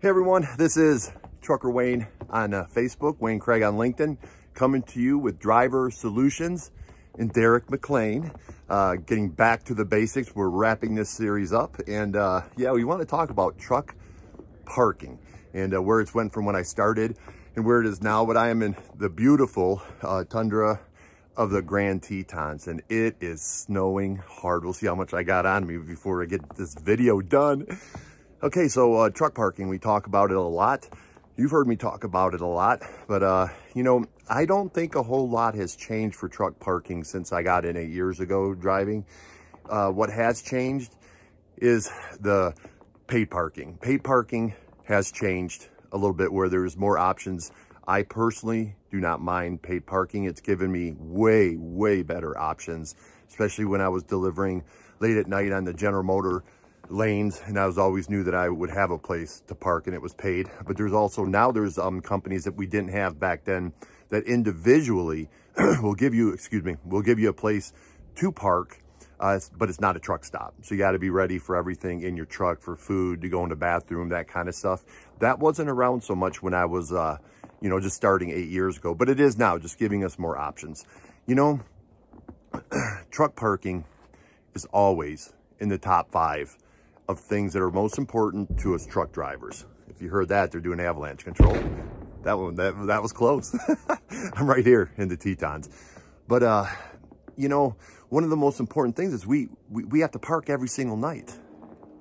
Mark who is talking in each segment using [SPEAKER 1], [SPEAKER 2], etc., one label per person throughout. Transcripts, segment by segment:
[SPEAKER 1] Hey everyone, this is Trucker Wayne on Facebook, Wayne Craig on LinkedIn, coming to you with Driver Solutions and Derek McLean. Getting back to the basics, we're wrapping this series up, and yeah, we want to talk about truck parking and where it's went from when I started and where it is now. But I am in the beautiful tundra of the Grand Tetons, and it is snowing hard. We'll see how much I got on me before I get this video done. Okay, so truck parking, we talk about it a lot. You've heard me talk about it a lot, but you know, I don't think a whole lot has changed for truck parking since I got in 8 years ago driving. What has changed is the paid parking. Paid parking has changed a little bit where there's more options. I personally do not mind paid parking. It's given me way better options, especially when I was delivering late at night on the General Motors lanes, and I always knew that I would have a place to park and it was paid. But there's also now there's companies that we didn't have back then that individually will give you a place to park, but it's not a truck stop. So you got to be ready for everything in your truck, for food, to go in the bathroom, that kind of stuff. That wasn't around so much when I was you know, just starting 8 years ago, but it is now, just giving us more options. You know, truck parking is always in the top 5 of things that are most important to us truck drivers. If you heard that, they're doing avalanche control. That was close. I'm right here in the Tetons. But you know, one of the most important things is we have to park every single night.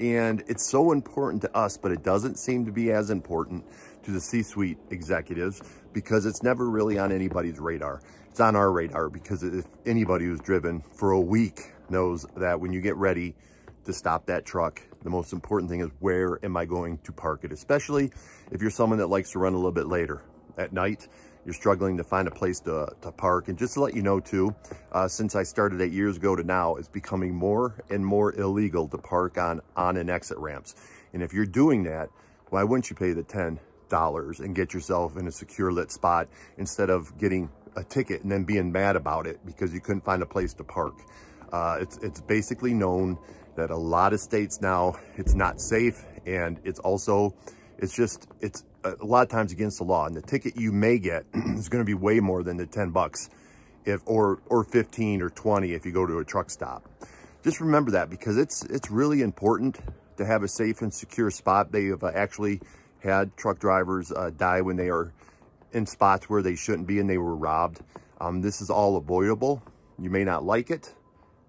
[SPEAKER 1] And it's so important to us, but it doesn't seem to be as important to the C-suite executives because it's never really on anybody's radar. It's on our radar because if anybody who's driven for a week knows that when you get ready to stop that truck, the most important thing is, where am I going to park it? Especially if you're someone that likes to run a little bit later at night, you're struggling to find a place to park. And just to let you know too, since I started 8 years ago to now, it's becoming more and more illegal to park on and exit ramps. And if you're doing that, why wouldn't you pay the $10 and get yourself in a secure lit spot instead of getting a ticket and then being mad about it because you couldn't find a place to park? It's basically known that a lot of states now, it's not safe, and it's also, it's a lot of times against the law. And the ticket you may get is going to be way more than the 10 bucks or 15 or 20 if you go to a truck stop. Just remember that, because it's really important to have a safe and secure spot. They have actually had truck drivers die when they are in spots where they shouldn't be and they were robbed. This is all avoidable. You may not like it,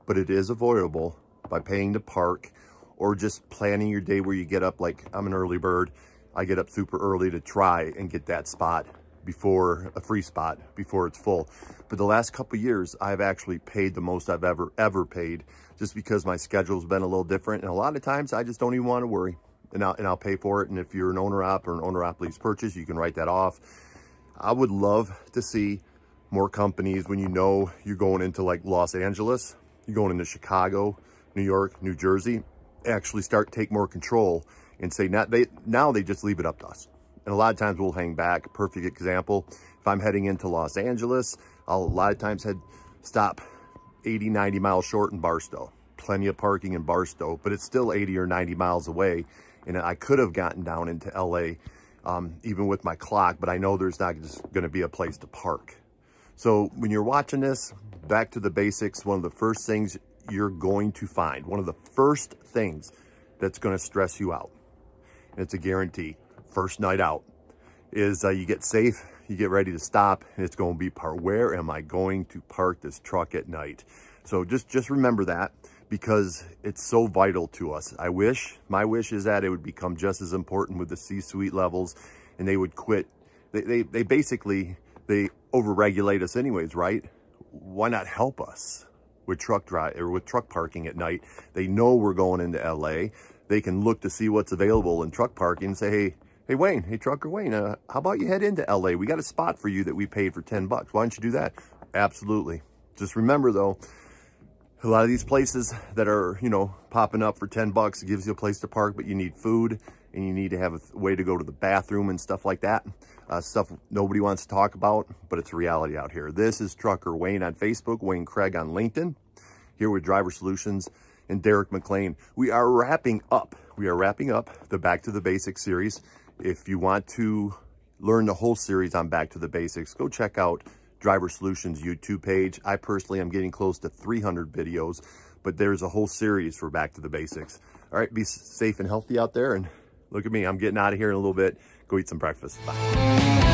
[SPEAKER 1] but it is avoidable by paying to park, or just planning your day where you get up. Like, I'm an early bird. I get up super early to try and get that spot before a free spot before it's full. But the last couple of years, I've actually paid the most I've ever paid, just because my schedule's been a little different. And a lot of times I just don't even want to worry, and I'll pay for it. And if you're an owner op or an owner op lease purchase, you can write that off. I would love to see more companies, when you know you're going into like Los Angeles, you're going into Chicago, New York, New Jersey, actually take more control and say, now they just leave it up to us. And a lot of times we'll hang back. Perfect example, if I'm heading into Los Angeles, I'll a lot of times stop 80, 90 miles short in Barstow. Plenty of parking in Barstow, but it's still 80 or 90 miles away. And I could have gotten down into LA even with my clock, but I know there's not just gonna be a place to park. So when you're watching this, back to the basics, one of the first things you're going to find, one of the first things that's going to stress you out, and it's a guarantee, first night out, is you get safe, you get ready to stop, and it's going to be where am I going to park this truck at night? So just remember that, because it's so vital to us. My wish is that it would become just as important with the C-suite levels, and they would quit. They basically, they overregulate us anyways, right? Why not help us with truck parking at night? They know we're going into LA. They can look to see what's available in truck parking and say, hey Wayne, hey Trucker Wayne, how about you head into LA? We got a spot for you that we paid for 10 bucks. Why don't you do that? Absolutely. Just remember though, a lot of these places that are, you know, popping up for 10 bucks, it gives you a place to park, but you need food and you need to have a way to go to the bathroom and stuff like that. Stuff nobody wants to talk about, but it's reality out here. This is Trucker Wayne on Facebook, Wayne Craig on LinkedIn, here with Driver Solutions and Derek McLean. We are wrapping up the Back to the Basics series, If you want to learn the whole series on Back to the Basics, go check out Driver Solutions YouTube page. I personally am getting close to 300 videos, but there's a whole series for Back to the Basics. All right, be safe and healthy out there. And look at me, I'm getting out of here in a little bit. Go eat some breakfast. Bye.